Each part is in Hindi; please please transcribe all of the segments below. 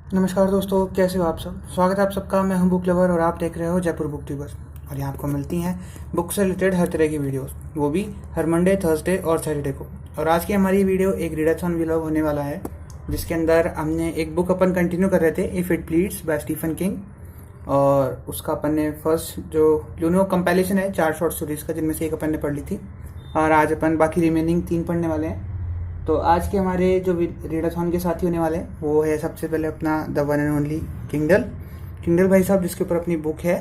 नमस्कार दोस्तों, कैसे हो आप सब। स्वागत है आप सबका। मैं हूं बुक लवर और आप देख रहे हो जयपुर बुक ट्यूबर। और यहाँ आपको मिलती हैं बुक से रिलेटेड हर तरह की वीडियोस, वो भी हर मंडे, थर्सडे और सैटरडे को। और आज की हमारी वीडियो एक रीडाथॉन व्लॉग होने वाला है, जिसके अंदर हमने एक बुक अपन कंटिन्यू कर रहे थे, if it bleeds by Stephen King. और उसका अपन ने फर्स्ट जो कंपाइलेशन है 4 शॉर्ट स्टोरीज का, जिनमें से एक अपन ने पढ़ ली थी। और आज अपन बाकी रिमेनिंग 3 पढ़ने वाले हैं। तो आज के हमारे जो रीडाथॉन के साथी होने वाले हैं वो है सबसे पहले अपना the one and only Kindle भाई साहब, जिसके ऊपर अपनी बुक है।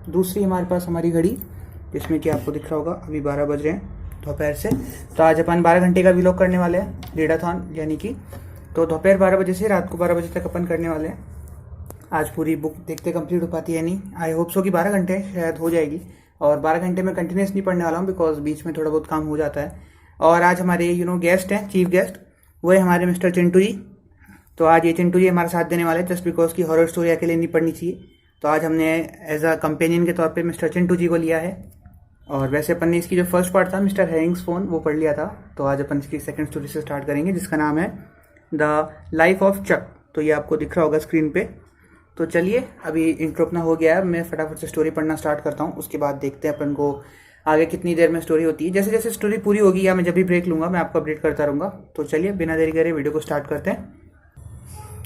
दूसरी हमारे पास हमारी घड़ी, जिसमें कि आपको दिख रहा होगा अभी 12 बज रहे हैं दोपहर से। तो आज अपन 12 घंटे का व्लॉग करने वाले हैं रीडाथॉन, यानी कि तो दोपहर 12 बजे से रात को 12 बजे तक अपन करने वाले हैं। आज पूरी बुक देखते कंप्लीट हो पाती है नहीं, आई होप सो कि 12 घंटे शायद हो जाएगी। और 12 घंटे में कंटिन्यूस नहीं पढ़ने वाला हूँ, बिकॉज बीच में थोड़ा बहुत काम हो जाता है। और आज हमारे गेस्ट हैं, चीफ गेस्ट, वो है हमारे मिस्टर चिंटू जी। तो आज ये चिंटू जी हमारा साथ देने वाले हैं, जस्ट बिकॉज की हॉरर स्टोरी अकेले नहीं पढ़नी चाहिए। तो आज हमने एज अ कंपेनियन के तौर पे मिस्टर चिंटू जी को लिया है। और वैसे अपन ने इसकी जो फर्स्ट पार्ट था मिस्टर हैरिंग्स फोन, वो पढ़ लिया था। तो आज अपन इसकी सेकंड स्टोरी से स्टार्ट करेंगे, जिसका नाम है द लाइफ ऑफ चक। तो ये आपको दिख रहा होगा स्क्रीन पे। तो चलिए, अभी इंट्रो अपना हो गया है, मैं फटाफट से स्टोरी पढ़ना स्टार्ट करता हूँ। उसके बाद देखते हैं अपन को आगे कितनी देर में स्टोरी होती है। जैसे जैसे स्टोरी पूरी होगी या मैं जब भी ब्रेक लूँगा मैं आपको अपडेट करता रहूँगा। तो चलिए बिना देरी करे वीडियो को स्टार्ट करते हैं।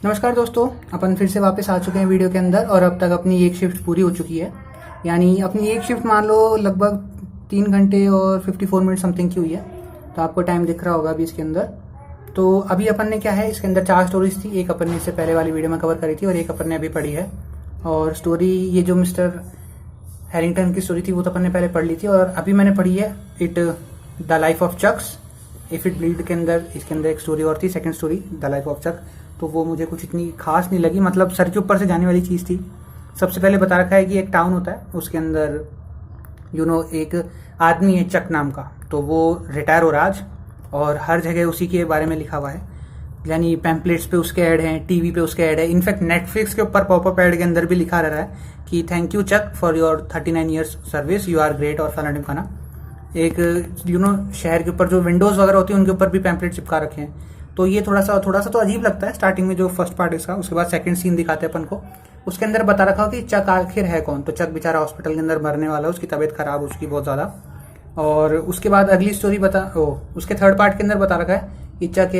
नमस्कार दोस्तों, अपन फिर से वापस आ चुके हैं वीडियो के अंदर। और अब तक अपनी एक शिफ्ट पूरी हो चुकी है, यानी अपनी एक शिफ्ट मान लो लगभग 3 घंटे और 54 मिनट समथिंग की हुई है। तो आपको टाइम दिख रहा होगा अभी इसके अंदर। तो अभी अपन ने क्या है, इसके अंदर 4 स्टोरीज थी। एक अपन ने इससे पहले वाली वीडियो में कवर करी थी और एक अपन ने अभी पढ़ी है। और स्टोरी ये जो मिस्टर हैरिंगटन की स्टोरी थी वो तो अपन ने पहले पढ़ ली थी, और अभी मैंने पढ़ी है it the life of Chucks, if it bleed के अंदर। इसके अंदर एक स्टोरी और थी, second story the life of Chuck. तो वो मुझे कुछ इतनी खास नहीं लगी, मतलब सर के ऊपर से जाने वाली चीज़ थी। सबसे पहले बता रखा है कि एक टाउन होता है, उसके अंदर एक आदमी है चक नाम का। तो वो रिटायर हो रहा आज, और हर जगह उसी के बारे में लिखा हुआ है, यानी पैम्पलेट्स पे उसके ऐड हैं, टीवी पे उसके ऐड है। इनफैक्ट नेटफ्लिक्स के ऊपर पॉपअप ऐड के अंदर भी लिखा रहा है कि thank you Chuck for your 39 years service, you are great और फलाना ढिमकाना। एक शहर के ऊपर जो विंडोज वगैरह होती है उनके ऊपर भी पैम्पलेट चिपका रखे हैं। तो ये थोड़ा सा तो अजीब लगता है स्टार्टिंग में जो फर्स्ट पार्ट इसका। उसके बाद सेकंड सीन दिखाते हैं अपन को, उसके अंदर बता रखा हो कि चक आखिर है कौन। तो चक बेचारा हॉस्पिटल के अंदर मरने वाला है, उसकी तबीयत खराब उसकी बहुत ज़्यादा। और उसके बाद अगली स्टोरी उसके थर्ड पार्ट के अंदर बता रखा है कि चक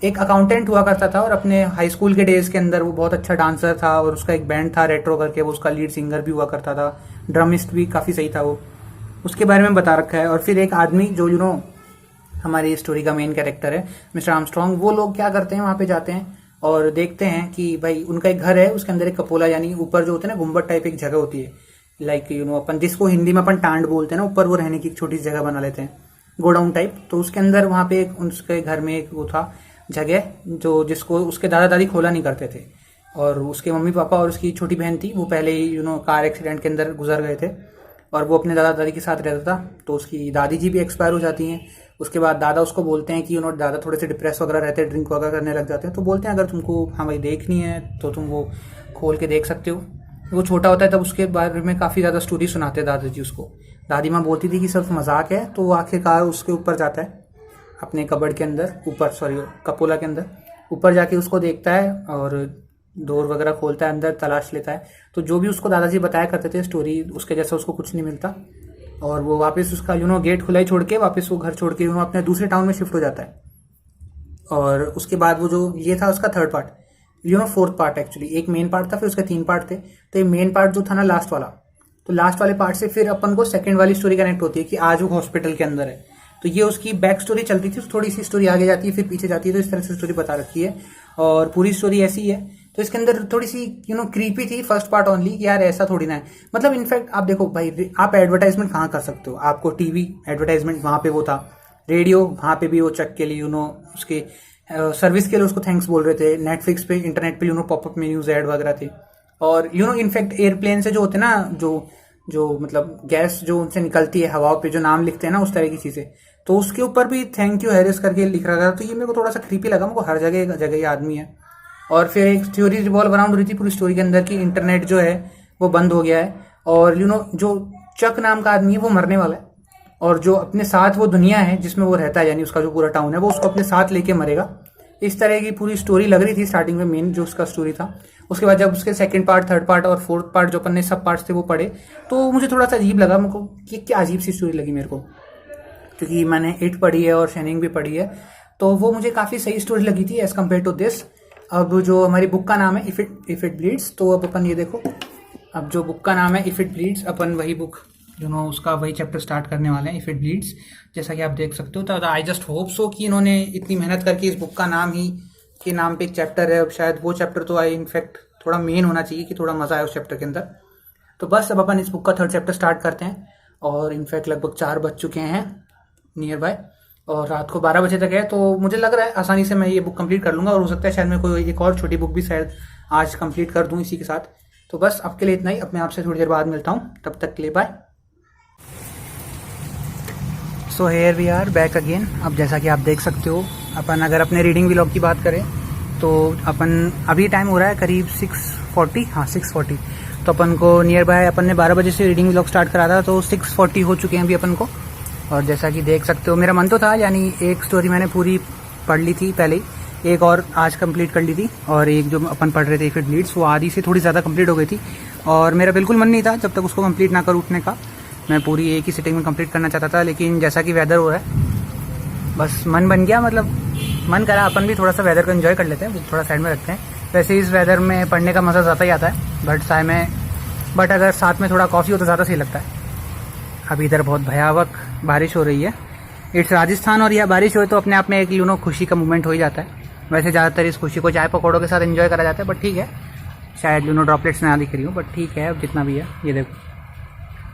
एक अकाउंटेंट हुआ करता था, और अपने हाई स्कूल के डेज के अंदर वो बहुत अच्छा डांसर था, और उसका एक बैंड था रेट्रो करके, वो उसका लीड सिंगर भी हुआ करता था, ड्रमिस्ट भी काफ़ी सही था वो। उसके बारे में बता रखा है। और फिर एक आदमी जो हमारी स्टोरी का मेन कैरेक्टर है मिस्टर आर्मस्ट्रॉन्ग, वो लोग क्या करते हैं, वहाँ पे जाते हैं और देखते हैं कि भाई उनका एक घर है, उसके अंदर एक कपोला, यानी ऊपर जो होते हैं ना गुम्बद टाइप एक जगह होती है, लाइक अपन जिसको हिंदी में अपन टांड बोलते हैं ना, ऊपर वो रहने की एक छोटी सी जगह बना लेते हैं, गोडाउन टाइप। तो उसके अंदर वहाँ पे एक उसके घर में एक वो था जगह, जिसको उसके दादा दादी खोला नहीं करते थे। और उसके मम्मी पापा और उसकी छोटी बहन थी, वो पहले ही कार एक्सीडेंट के अंदर गुजर गए थे, और वो अपने दादा दादी के साथ रहता था। तो उसकी दादी जी भी एक्सपायर हो जाती हैं। उसके बाद दादा उसको बोलते हैं कि दादा थोड़े से डिप्रेस वगैरह रहते हैं, ड्रिंक वगैरह करने लग जाते हैं। तो बोलते हैं अगर तुमको हाँ भाई देखनी है तो तुम वो खोल के देख सकते हो। वो छोटा होता है तब उसके बारे में काफ़ी ज़्यादा स्टोरी सुनाते हैं दादाजी उसको। दादी माँ बोलती थी कि सिर्फ मजाक है। तो वो आखिरकार उसके ऊपर जाता है, अपने कबर्ड के अंदर, कपोला के अंदर ऊपर जाके उसको देखता है, और डोर वगैरह खोलता है, अंदर तलाश लेता है। तो जो भी उसको दादाजी बताया करते थे स्टोरी, उसके जैसा उसको कुछ नहीं मिलता। और वो वापस उसका गेट खुला ही छोड़ के वापस वो घर छोड़ के अपने दूसरे टाउन में शिफ्ट हो जाता है। और उसके बाद वो जो ये था उसका third part, fourth part actually. एक मेन पार्ट था, फिर उसके 3 पार्ट थे। तो ये मेन पार्ट जो था ना लास्ट वाला, तो लास्ट वाले पार्ट से फिर अपन को सेकंड वाली स्टोरी कनेक्ट होती है कि आज वो हॉस्पिटल के अंदर है। तो ये उसकी बैक स्टोरी चलती थी, थोड़ी सी स्टोरी आगे जाती है फिर पीछे जाती है। तो इस तरह से स्टोरी बता रखी है, और पूरी स्टोरी ऐसी है। तो इसके अंदर थोड़ी सी क्रीपी थी फर्स्ट पार्ट ओनली, कि यार ऐसा थोड़ी ना है। मतलब इनफैक्ट आप देखो भाई, आप एडवर्टाइजमेंट कहाँ कर सकते हो, आपको टीवी एडवर्टाइजमेंट वहाँ पे वो था, रेडियो वहाँ पे भी वो चक के लिए उसके सर्विस के लिए उसको थैंक्स बोल रहे थे। नेटफ्लिक्स पे, इंटरनेट पे पॉपअप मेन्यूज ऐड वगैरह थे। और इनफैक्ट एयरप्लेन से जो होते हैं ना, जो मतलब गैस जो उनसे निकलती है हवा पे, जो नाम लिखते हैं ना, उस तरह की चीज़ें, तो उसके ऊपर भी थैंक यू हैरिस करके लिख रहा था। तो ये मेरे को थोड़ा सा क्रीपी लगा, मेरे को हर जगह जगह ये आदमी है। और फिर एक थ्योरी रिवॉल्व अराउंड रही थी पूरी स्टोरी के अंदर कि इंटरनेट जो है वो बंद हो गया है, और जो चक नाम का आदमी है वो मरने वाला है, और जो अपने साथ वो दुनिया है जिसमें वो रहता है, यानी उसका जो पूरा टाउन है, वो उसको अपने साथ लेके मरेगा। इस तरह की पूरी स्टोरी लग रही थी स्टार्टिंग में, मेन जो उसका स्टोरी था। उसके बाद जब उसके सेकंड पार्ट, थर्ड पार्ट और फोर्थ पार्ट जो अपन ने सब पार्ट्स थे वो पढ़े, तो मुझे थोड़ा सा अजीब लगा मेरे को कि क्या अजीब सी स्टोरी लगी मेरे को, क्योंकि मैंने इट पढ़ी है और शाइनिंग भी पढ़ी है, तो वो मुझे काफ़ी सही स्टोरी लगी थी एज़ कम्पेयर टू दिस। अब जो हमारी बुक का नाम है इफ़ इट ब्लीड्स, तो अब अपन ये देखो, अब जो बुक का नाम है इफ़ इट ब्लीड्स, अपन वही बुक उसका वही चैप्टर स्टार्ट करने वाले हैं, इफ़ इट ब्लीड्स, जैसा कि आप देख सकते हो। तो आई जस्ट होप सो कि इन्होंने इतनी मेहनत करके इस बुक का नाम ही के नाम पे एक चैप्टर है, अब शायद वो चैप्टर तो आई इनफैक्ट थोड़ा मेन होना चाहिए कि थोड़ा मज़ा आए उस चैप्टर के अंदर। तो बस अब अपन इस बुक का थर्ड चैप्टर स्टार्ट करते हैं, और इनफैक्ट लगभग 4 बज चुके हैं नियर बाय, और रात को 12 बजे तक है, तो मुझे लग रहा है आसानी से मैं ये बुक कंप्लीट कर लूँगा, और हो सकता है शायद मैं कोई एक और छोटी बुक भी शायद आज कंप्लीट कर दूँ इसी के साथ। तो बस अब के लिए इतना ही, अब मैं आपसे थोड़ी देर बाद मिलता हूँ, तब तक के लिए bye. So here we are back again. अब जैसा कि आप देख सकते हो, अपन अगर अपने रीडिंग व्लॉग की बात करें तो अपन अभी टाइम हो रहा है करीब 6:40, हाँ 6:40, तो अपन को नियर बाय अपन ने 12 बजे से रीडिंग व्लॉग स्टार्ट करा था, तो 6:40 हो चुके हैं अभी अपन को। और जैसा कि देख सकते हो, मेरा मन तो था, यानी एक स्टोरी मैंने पूरी पढ़ ली थी पहले ही, एक और आज कंप्लीट कर ली थी, और एक जो अपन पढ़ रहे थे इफ इट ब्लीड्स, वो आधी से थोड़ी ज़्यादा कंप्लीट हो गई थी, और मेरा बिल्कुल मन नहीं था जब तक उसको कंप्लीट ना कर उठने का। मैं पूरी एक ही सिटिंग में कंप्लीट करना चाहता था, लेकिन जैसा कि वेदर हो रहा है, बस मन बन गया, मतलब मन करा अपन भी थोड़ा सा वेदर को एंजॉय कर लेते हैं, बुक थोड़ा साइड में रखते हैं। वैसे इस वेदर में पढ़ने का मज़ा ज़्यादा ही आता है, बट अगर साथ में थोड़ा कॉफ़ी हो तो ज़्यादा सही लगता है। अभी इधर बहुत भयावह बारिश हो रही है, इट्स राजस्थान, और यह बारिश हो तो अपने आप में एक खुशी का मोमेंट हो ही जाता है। वैसे ज़्यादातर इस खुशी को चाय पकौड़ों के साथ एंजॉय करा जाता है, बट ठीक है, शायद ड्रॉपलेट्स ना दिख रही हूँ, बट ठीक है, अब जितना भी है। ये देखो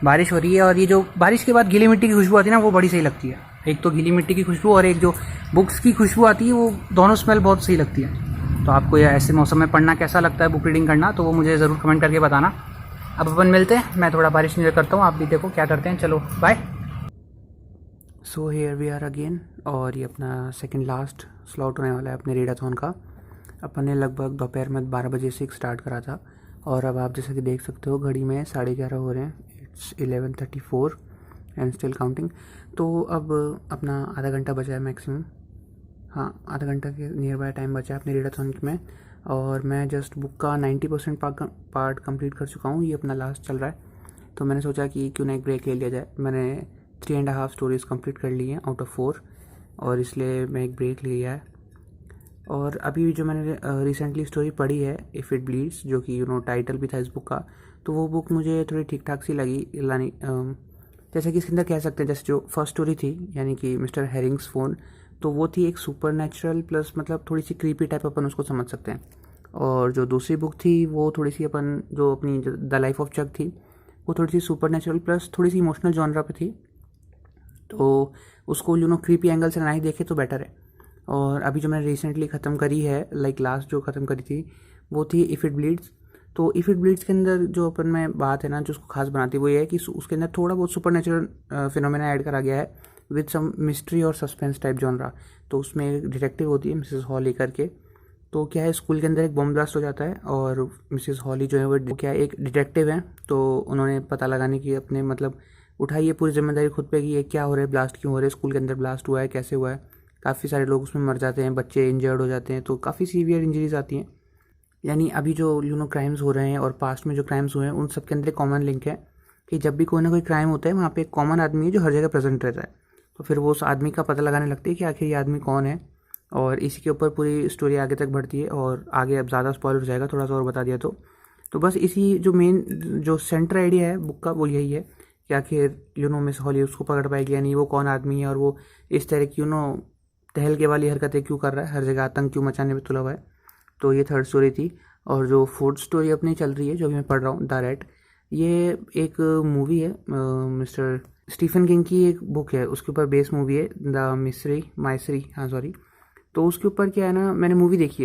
बारिश हो रही है, और ये जो बारिश के बाद गीली मिट्टी की खुशबू आती है ना, वो बड़ी सही लगती है। एक तो गीली मिट्टी की खुशबू और एक जो बुक्स की खुशबू आती है, वो दोनों स्मेल बहुत सही लगती है। तो आपको ये ऐसे मौसम में पढ़ना कैसा लगता है, बुक रीडिंग करना, तो वो मुझे ज़रूर कमेंट करके बताना। अब अपन मिलते हैं, मैं थोड़ा बारिश एंजॉय करता हूँ, आप भी देखो क्या करते हैं। चलो bye. So here we are again, और ये अपना सेकंड लास्ट स्लॉट होने वाला है अपने रीडाथॉन का। अपन ने लगभग दोपहर में 12 बजे से स्टार्ट करा था, और अब आप जैसा कि देख सकते हो घड़ी में 11:30 हो रहे हैं, इट्स 11:34 एंड स्टिल काउंटिंग। तो अब अपना आधा घंटा बचा है मैक्सिमम, हाँ आधा घंटा के नियर बाय टाइम बचा है अपने रीडाथॉन में, और मैं जस्ट बुक का 90% पार्ट कंप्लीट कर चुका हूँ। ये अपना लास्ट चल रहा है, तो मैंने सोचा कि क्यों ना एक ब्रेक ले लिया जाए। मैंने 3.5 स्टोरीज़ कंप्लीट कर ली हैं आउट ऑफ 4, और इसलिए मैं एक ब्रेक लिया है। और अभी जो मैंने रिसेंटली स्टोरी पढ़ी है इफ़ इट ब्लीड्स, जो कि टाइटल भी था इस बुक का, तो वो बुक मुझे थोड़ी ठीक ठाक सी लगी, लानी जैसे कि इसके अंदर कह सकते हैं, जैसे जो फर्स्ट स्टोरी थी यानी कि मिस्टर हेरिंग्स फ़ोन, तो वो थी एक सुपर नेचुरल प्लस मतलब थोड़ी सी क्रीपी टाइप अपन उसको समझ सकते हैं। और जो दूसरी बुक थी वो थोड़ी सी अपन जो अपनी द लाइफ ऑफ चक थी, वो थोड़ी सी सुपर नेचुरल प्लस थोड़ी सी इमोशनल जॉनरा पे थी, तो उसको क्रीपी एंगल से ना ही देखे तो बेटर है। और अभी जो मैंने रिसेंटली ख़त्म करी है, लाइक लास्ट जो ख़त्म करी थी वो थी इफ़ इट ब्लीड्स। तो इफ़ इट ब्लीड्स के अंदर जो अपन में बात है ना, जो उसको खास बनाती है वो ये है कि उसके अंदर थोड़ा बहुत सुपर नेचुरल फिनोमेना ऐड करा गया है विद सम मिस्ट्री और सस्पेंस टाइप जॉनरा। तो उसमें एक डिटेक्टिव होती है मिसेस हॉली करके, तो क्या है स्कूल के अंदर एक बॉम्ब ब्लास्ट हो जाता है, और मिसेस हॉली जो है वो क्या है एक डिटेक्टिव है, तो उन्होंने पता लगाने की अपने मतलब उठाई है पूरी जिम्मेदारी खुद पे कि ये क्या हो रहा है, ब्लास्ट क्यों हो रहा है, स्कूल के अंदर ब्लास्ट हुआ है, कैसे हुआ है। काफ़ी सारे लोग उसमें मर जाते हैं, बच्चे इंजर्ड हो जाते हैं, तो काफ़ी सीवियर इंजरीज आती हैं। यानी अभी जो क्राइम्स हो रहे हैं और पास्ट में जो क्राइम्स हुए हैं उन सब के अंदर एक कॉमन लिंक है कि जब भी कोई ना कोई क्राइम होता है वहाँ पे एक कॉमन आदमी है जो हर जगह प्रेजेंट रहता है। तो फिर वो उस आदमी का पता लगाने लगती है कि आखिर ये आदमी कौन है, और इसी के ऊपर पूरी स्टोरी आगे तक बढ़ती है। और आगे अब ज़्यादा स्पॉइलर हो जाएगा, थोड़ा सा और बता दिया तो बस इसी जो मेन जो सेंटर आइडिया है बुक का वो यही है कि आखिर मिस हॉली उसको पकड़ पाएगी या नहीं, वो कौन आदमी है, और वो इस तरह की तहलके वाली हरकतें क्यों कर रहा है, हर जगह आतंक क्यों मचाने में तुला हुआ है। तो ये थर्ड स्टोरी थी। और जो फोर्थ स्टोरी अपनी चल रही है जो अभी मैं पढ़ रहा हूँ द रैट, ये एक मूवी है, मिस्टर स्टीफन किंग की एक बुक है, उसके ऊपर बेस मूवी है द माइसरी, हाँ सॉरी। तो उसके ऊपर क्या है ना, मैंने मूवी देखी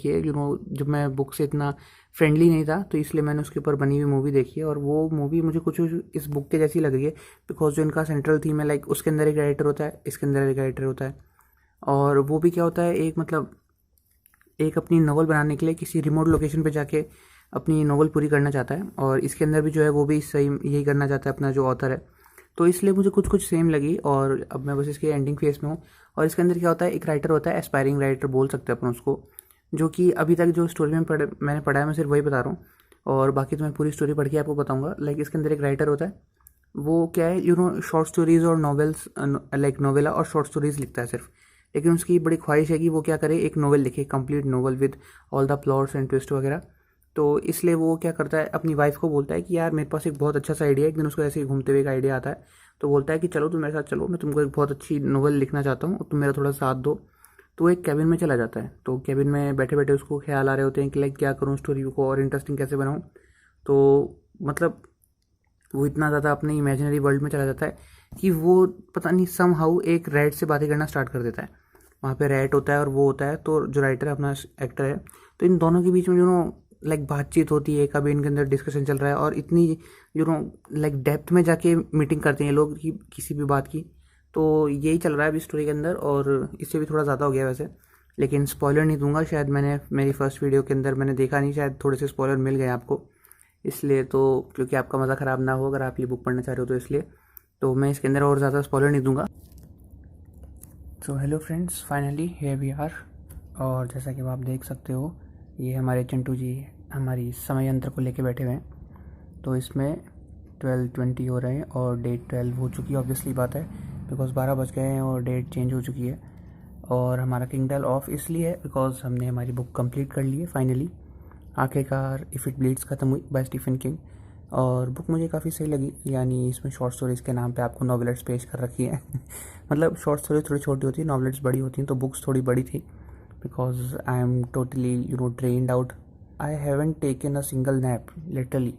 है जब मैं बुक से इतना फ्रेंडली नहीं था तो इसलिए मैंने उसके ऊपर बनी हुई मूवी देखी है, और वो मूवी मुझे कुछ इस बुक के जैसी लग रही है, बिकॉज जो इनका सेंट्रल थीम है, लाइक उसके अंदर एक राइटर होता है, इसके अंदर एक राइटर होता है, और वो भी क्या होता है एक अपनी नॉवल बनाने के लिए किसी रिमोट लोकेशन पे जाके अपनी नॉवल पूरी करना चाहता है, और इसके अंदर भी जो है वो भी सही यही करना चाहता है अपना जो ऑथर है। तो इसलिए मुझे कुछ कुछ सेम लगी और अब मैं बस इसके एंडिंग फेज में हूँ। और इसके अंदर क्या होता है, एक राइटर होता है, एस्पायरिंग राइटर बोल सकते हैं अपन उसको, जो कि अभी तक जो स्टोरी में मैंने पढ़ा है मैं सिर्फ वही बता रहा हूँ, और बाकी तो मैं पूरी स्टोरी पढ़ के आपको बताऊँगा। लाइक इसके अंदर एक राइटर होता है, वो क्या है शॉर्ट स्टोरीज़ और नॉवेल्स, लाइक नोवेला और शॉर्ट स्टोरीज़ लिखता है सिर्फ। लेकिन उसकी बड़ी ख्वाहिश है कि वो क्या करे, एक नोवेल लिखे, complete novel with all the plots and twist वगैरह। तो इसलिए वो क्या करता है, अपनी वाइफ को बोलता है कि यार मेरे पास एक बहुत अच्छा सा आइडिया है। एक दिन उसको ऐसे ही घूमते हुए एक आइडिया आता है, तो बोलता है कि चलो तुम मेरे साथ चलो, मैं तुमको एक बहुत अच्छी नोवेल लिखना चाहता हूँ, तुम मेरा थोड़ा साथ दो। तो वो एक कैबिन में चला जाता है। तो कैबिन में बैठे बैठे उसको ख्याल आ रहे होते हैं कि लाइक क्या करूँ, स्टोरी को और इंटरेस्टिंग कैसे बनाऊँ। तो मतलब वो इतना ज़्यादा अपने इमेजिनरी वर्ल्ड में चला जाता है कि वो पता नहीं सम हाउ एक रैट से बातें करना स्टार्ट कर देता है। वहाँ पे रैट होता है और वो होता है, तो जो राइटर है अपना एक्टर है, तो इन दोनों के बीच में लाइक बातचीत होती है, कभी इनके अंदर डिस्कशन चल रहा है और इतनी लाइक डेप्थ में जाके मीटिंग करते हैं लोग कि किसी भी बात की। तो यही चल रहा है अभी स्टोरी के अंदर, और इससे भी थोड़ा ज़्यादा हो गया वैसे, लेकिन स्पॉइलर नहीं दूंगा। शायद मैंने मेरी फर्स्ट वीडियो के अंदर मैंने देखा नहीं, शायद थोड़े से स्पॉइलर मिल गए आपको, इसलिए तो क्योंकि आपका मज़ा ख़राब ना हो अगर आप ये बुक पढ़ना चाह रहे हो तो इसलिए तो मैं इसके अंदर और ज़्यादा स्पॉइलर नहीं दूंगा। So hello friends, finally here we are. और जैसा कि आप देख सकते हो, ये हमारे चिंटू जी हमारी समय यंत्र को लेके बैठे हुए हैं। तो इसमें 12:20 हो रहे हैं और डेट 12 हो चुकी है, ऑब्वियसली बात है, बिकॉज 12 बज गए हैं और डेट चेंज हो चुकी है। और हमारा किंगडम ऑफ इसलिए है बिकॉज हमने हमारी बुक कंप्लीट कर ली है फाइनली, आखिरकार इफ़ इट ब्लीड्स ख़त्म हुई बाय स्टीफन किंग। और बुक मुझे काफ़ी सही लगी, यानी इसमें शॉर्ट स्टोरीज़ के नाम पे आपको नॉवेलेट्स पेश कर रखी है मतलब शॉर्ट स्टोरीज थोड़ी छोटी होती है, नॉवेलेट्स बड़ी होती हैं, तो बुक्स थोड़ी बड़ी थी because I am totally drained out. I haven't taken a single nap literally,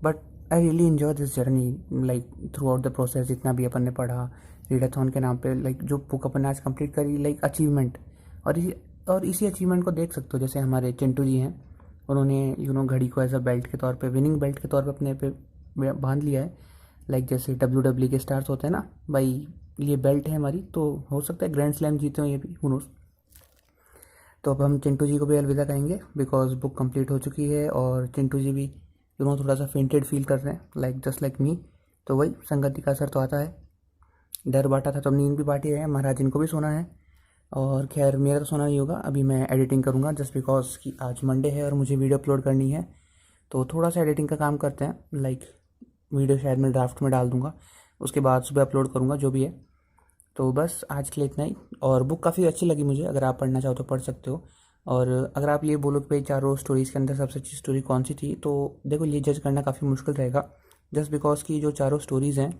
but I really enjoy this journey like through out the process. जितना भी अपन ने पढ़ा रीडाथॉन के नाम पे, लाइक जो बुक अपन ने आज कंप्लीट करी, लाइक अचीवमेंट। और इसी अचीवमेंट को देख सकते हो, जैसे हमारे चिंटू जी हैं, उन्होंने घड़ी को एज अ बेल्ट के तौर पे, विनिंग बेल्ट के तौर पे अपने पे बांध लिया है। लाइक जैसे WWE के स्टार्स होते हैं ना भाई, ये बेल्ट है हमारी, तो हो सकता है ग्रैंड स्लैम जीते हो ये भी, हु नोस। तो अब हम चिंटू जी को भी अलविदा कहेंगे बिकॉज बुक कंप्लीट हो चुकी है और चिंटू जी भी थोड़ा सा फेंटेड फील कर रहे हैं, लाइक जस्ट लाइक मी। तो वही संगति का असर तो आता है, डर बांटा था तो नींद भी बांटी है, महाराज इनको भी सोना है। और खैर मेरा तो सोना नहीं होगा, अभी मैं एडिटिंग करूँगा जस्ट बिकॉज कि आज मंडे है और मुझे वीडियो अपलोड करनी है। तो थोड़ा सा एडिटिंग का काम करते हैं, लाइक वीडियो शायद मैं ड्राफ्ट में डाल दूँगा, उसके बाद सुबह अपलोड करूँगा जो भी है। तो बस आज के लिए इतना ही। और बुक काफ़ी अच्छी लगी मुझे, अगर आप पढ़ना चाहो तो पढ़ सकते हो। और अगर आप ये बोलो कि भाई चारों स्टोरीज़ के अंदर सबसे अच्छी स्टोरी कौन सी थी, तो देखो ये जज करना काफ़ी मुश्किल रहेगा, जस्ट बिकॉज की जो चारों स्टोरीज़ हैं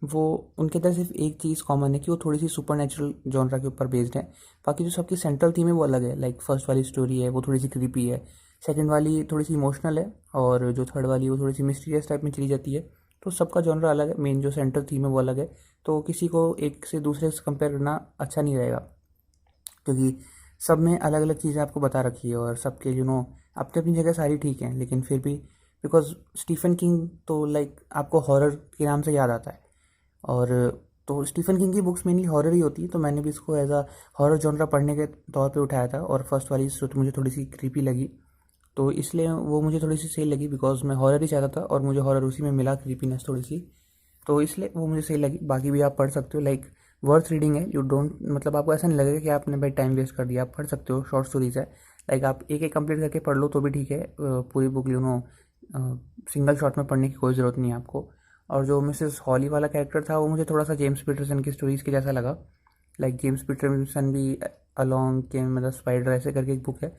वो उनके अंदर सिर्फ एक चीज़ कॉमन है कि वो थोड़ी सी सुपर नेचुरल जॉनरा के ऊपर बेस्ड है। बाकी जो सबकी सेंट्रल थीम है वो अलग है। लाइक फर्स्ट वाली स्टोरी है वो थोड़ी सी क्रीपी है, सेकंड वाली थोड़ी सी इमोशनल है, और जो थर्ड वाली वो थोड़ी सी मिस्टीरियस टाइप में चली जाती है। तो सबका जॉनरा अलग है, मेन जो सेंट्रल थीम है वो अलग है। तो किसी को एक से दूसरे से कंपेयर करना अच्छा नहीं रहेगा, क्योंकि सब में अलग अलग चीज़ें आपको बता रखी है और सबके अपनी अपनी जगह सारी ठीक हैं, लेकिन फिर भी बिकॉज स्टीफन किंग तो लाइक आपको हॉरर के नाम से याद आता है, और तो स्टीफन किंग की बुक्स मेनली हॉरर ही होती है। तो मैंने भी इसको एज अ हॉरर जॉनरा पढ़ने के तौर पे उठाया था, और फर्स्ट वाली तो मुझे थोड़ी सी क्रीपी लगी, तो इसलिए वो मुझे थोड़ी सी सही लगी बिकॉज मैं हॉरर ही चाहता था और मुझे हॉरर उसी में मिला, क्रीपीनेस थोड़ी सी, तो इसलिए वो मुझे सही लगी। बाकी भी आप पढ़ सकते हो, लाइक वर्थ रीडिंग है, यू डोंट मतलब आपको ऐसा नहीं लगेगा कि आपने भाई टाइम वेस्ट कर दिया, आप पढ़ सकते हो, शॉर्ट स्टोरीज़ है। लाइक आप एक एक कंप्लीट करके पढ़ लो तो भी ठीक है, पूरी बुक सिंगल शॉट में पढ़ने की कोई ज़रूरत नहीं है आपको। और जो मिसेस हॉली वाला कैरेक्टर था वो मुझे थोड़ा सा जेम्स पीटरसन की स्टोरीज़ के जैसा लगा। लाइक जेम्स पीटरसन भी अलॉन्ग के मतलब स्पाइडर ऐसे करके एक बुक है,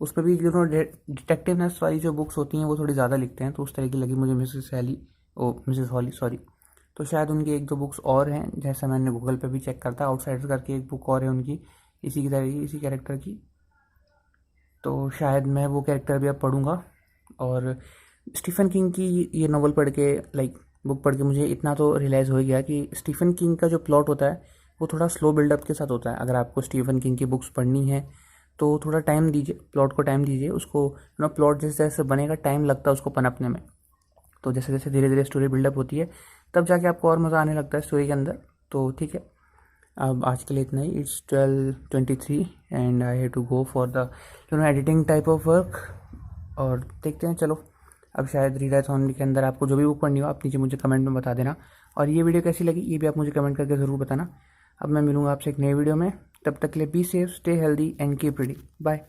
उस पर भी डिटेक्टिवनेस वाली जो बुक्स होती हैं वो थोड़ी ज़्यादा लिखते हैं, तो उस तरह की लगी मुझे मिसेस हॉली सॉरी। तो शायद उनकी एक दो बुक्स और हैं, जैसा मैंने गूगल पे भी चेक करता, आउटसाइडर करके एक बुक और है उनकी इसी की तरह की, इसी कैरेक्टर की, तो शायद मैं वो कैरेक्टर भी अब पढ़ूँगा। और स्टीफन किंग की ये नावल पढ़ के, लाइक बुक पढ़ के मुझे इतना तो रियलाइज़ हो गया कि स्टीफन किंग का जो प्लॉट होता है वो थोड़ा स्लो बिल्डअप के साथ होता है। अगर आपको स्टीफन किंग की बुक्स पढ़नी है तो थोड़ा टाइम दीजिए, प्लॉट को टाइम दीजिए, उसको प्लॉट जैसे जैसे बनेगा टाइम लगता है उसको पनपने में, तो जैसे जैसे धीरे धीरे स्टोरी बिल्डअप होती है तब जाके आपको और मज़ा आने लगता है स्टोरी के अंदर। तो ठीक है, अब आज के लिए इतना ही। It's 12:23 and I have to go for the editing type of work, और देखते हैं, चलो अब शायद रीडाथॉन के अंदर आपको जो भी बुक पढ़नी हो आप नीचे मुझे कमेंट में बता देना। और ये वीडियो कैसी लगी ये भी आप मुझे कमेंट करके ज़रूर बताना। अब मैं मिलूँगा आपसे एक नई वीडियो में, तब तक के लिए be safe, stay healthy and keep reading. Bye.